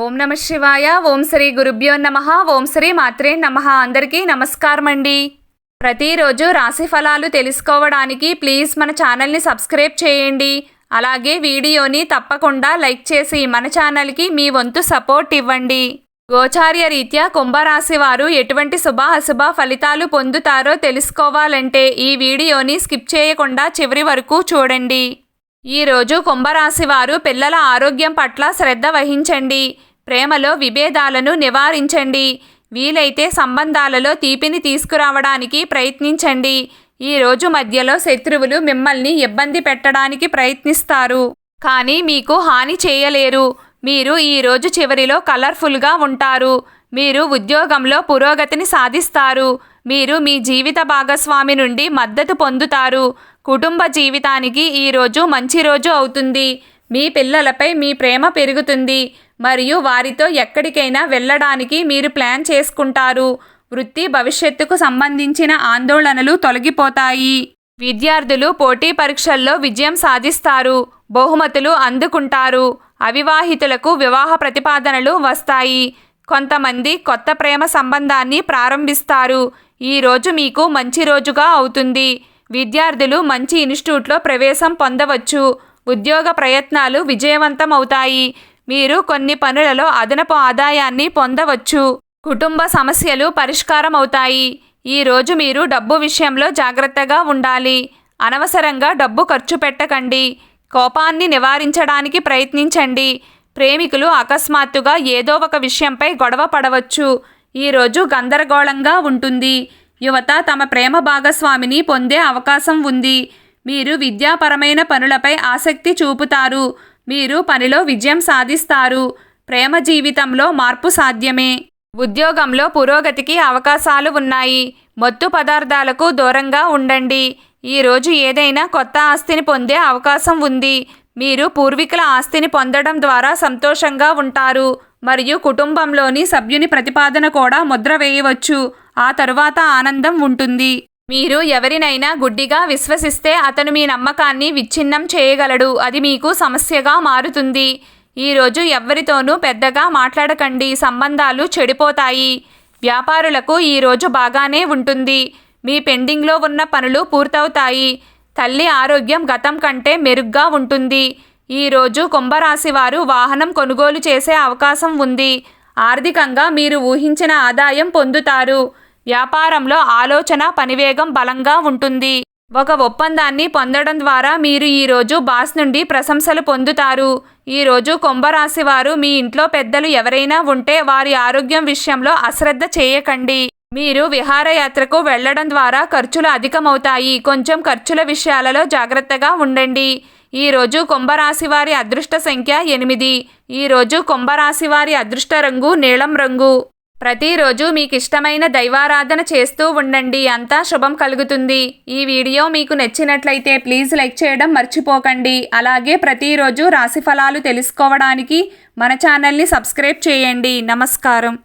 ఓం నమ శివాయ. ఓం శ్రీ గురుభ్యో నమః. ఓం శ్రీ మాత్రే నమః. అందరికీ నమస్కారం అండి. ప్రతిరోజు రాశి ఫలాలు తెలుసుకోవడానికి ప్లీజ్ మన ఛానల్ని సబ్స్క్రైబ్ చేయండి. అలాగే వీడియోని తప్పకుండా లైక్ చేసి మన ఛానల్కి మీ వంతు సపోర్ట్ ఇవ్వండి. గోచార్య రీత్యా కుంభరాశి వారు ఎటువంటి శుభ అశుభ ఫలితాలు పొందుతారో తెలుసుకోవాలంటే ఈ వీడియోని స్కిప్ చేయకుండా చివరి వరకు చూడండి. ఈరోజు కుంభరాశి వారు పిల్లల ఆరోగ్యం పట్ల శ్రద్ధ వహించండి. ప్రేమలో విభేదాలను నివారించండి. వీలైతే సంబంధాలలో తీపిని తీసుకురావడానికి ప్రయత్నించండి. ఈరోజు మధ్యలో శత్రువులు మిమ్మల్ని ఇబ్బంది పెట్టడానికి ప్రయత్నిస్తారు, కానీ మీకు హాని చేయలేరు. మీరు ఈరోజు చివరిలో కలర్ఫుల్గా ఉంటారు. మీరు ఉద్యోగంలో పురోగతిని సాధిస్తారు. మీరు మీ జీవిత భాగస్వామి నుండి మద్దతు పొందుతారు. కుటుంబ జీవితానికి ఈరోజు మంచి రోజు అవుతుంది. మీ పిల్లలపై మీ ప్రేమ పెరుగుతుంది మరియు వారితో ఎక్కడికైనా వెళ్ళడానికి మీరు ప్లాన్ చేసుకుంటారు. వృత్తి భవిష్యత్తుకు సంబంధించిన ఆందోళనలు తొలగిపోతాయి. విద్యార్థులు పోటీ పరీక్షల్లో విజయం సాధిస్తారు. బహుమతులు అందుకుంటారు. అవివాహితులకు వివాహ ప్రతిపాదనలు వస్తాయి. కొంతమంది కొత్త ప్రేమ సంబంధాన్ని ప్రారంభిస్తారు. ఈరోజు మీకు మంచి రోజుగా అవుతుంది. విద్యార్థులు మంచి ఇన్స్టిట్యూట్లో ప్రవేశం పొందవచ్చు. ఉద్యోగ ప్రయత్నాలు విజయవంతమవుతాయి. మీరు కొన్ని పనులలో అదనపు ఆదాయాన్ని పొందవచ్చు. కుటుంబ సమస్యలు పరిష్కారం అవుతాయి. ఈరోజు మీరు డబ్బు విషయంలో జాగ్రత్తగా ఉండాలి. అనవసరంగా డబ్బు ఖర్చు పెట్టకండి. కోపాన్ని నివారించడానికి ప్రయత్నించండి. ప్రేమికులు అకస్మాత్తుగా ఏదో ఒక విషయంపై గొడవ పడవచ్చు. ఈరోజు గందరగోళంగా ఉంటుంది. యువత తమ ప్రేమ భాగస్వామిని పొందే అవకాశం ఉంది. మీరు విద్యాపరమైన పనులపై ఆసక్తి చూపుతారు. మీరు పనిలో విజయం సాధిస్తారు. ప్రేమ జీవితంలో మార్పు సాధ్యమే. ఉద్యోగంలో పురోగతికి అవకాశాలు ఉన్నాయి. మత్తు పదార్థాలకు దూరంగా ఉండండి. ఈరోజు ఏదైనా కొత్త ఆస్తిని పొందే అవకాశం ఉంది. మీరు పూర్వీకుల ఆస్తిని పొందడం ద్వారా సంతోషంగా ఉంటారు మరియు కుటుంబంలోని సభ్యుని ప్రతిపాదన కూడా ముద్ర వేయవచ్చు. ఆ తరువాత ఆనందం ఉంటుంది. మీరు ఎవరినైనా గుడ్డిగా విశ్వసిస్తే అతను మీ నమ్మకాన్ని విచ్ఛిన్నం చేయగలడు. అది మీకు సమస్యగా మారుతుంది. ఈరోజు ఎవ్వరితోనూ పెద్దగా మాట్లాడకండి. సంబంధాలు చెడిపోతాయి. వ్యాపారులకు ఈరోజు బాగానే ఉంటుంది. మీ పెండింగ్లో ఉన్న పనులు పూర్తవుతాయి. తల్లి ఆరోగ్యం గతం కంటే మెరుగ్గా ఉంటుంది. ఈరోజు కుంభరాశి వారు వాహనం కొనుగోలు చేసే అవకాశం ఉంది. ఆర్థికంగా మీరు ఊహించిన ఆదాయం పొందుతారు. వ్యాపారంలో ఆలోచన పనివేగం బలంగా ఉంటుంది. ఒక ఒప్పందాన్ని పొందడం ద్వారా మీరు ఈరోజు బాస్ నుండి ప్రశంసలు పొందుతారు. ఈరోజు కుంభరాశి వారు మీ ఇంట్లో పెద్దలు ఎవరైనా ఉంటే వారి ఆరోగ్యం విషయంలో అశ్రద్ధ చేయకండి. మీరు విహారయాత్రకు వెళ్లడం ద్వారా ఖర్చులు అధికమవుతాయి. కొంచెం ఖర్చుల విషయాలలో జాగ్రత్తగా ఉండండి. ఈరోజు కుంభరాశి వారి అదృష్ట సంఖ్య 8. ఈరోజు కుంభరాశి వారి అదృష్ట రంగు నీలం రంగు. ప్రతిరోజు మీకు ఇష్టమైన దైవారాధన చేస్తూ ఉండండి. అంతా శుభం కలుగుతుంది. ఈ వీడియో మీకు నచ్చినట్లయితే ప్లీజ్ లైక్ చేయడం మర్చిపోకండి. అలాగే ప్రతిరోజు రాశి ఫలాలు తెలుసుకోవడానికి మన ఛానల్ని సబ్స్క్రైబ్ చేయండి. నమస్కారం.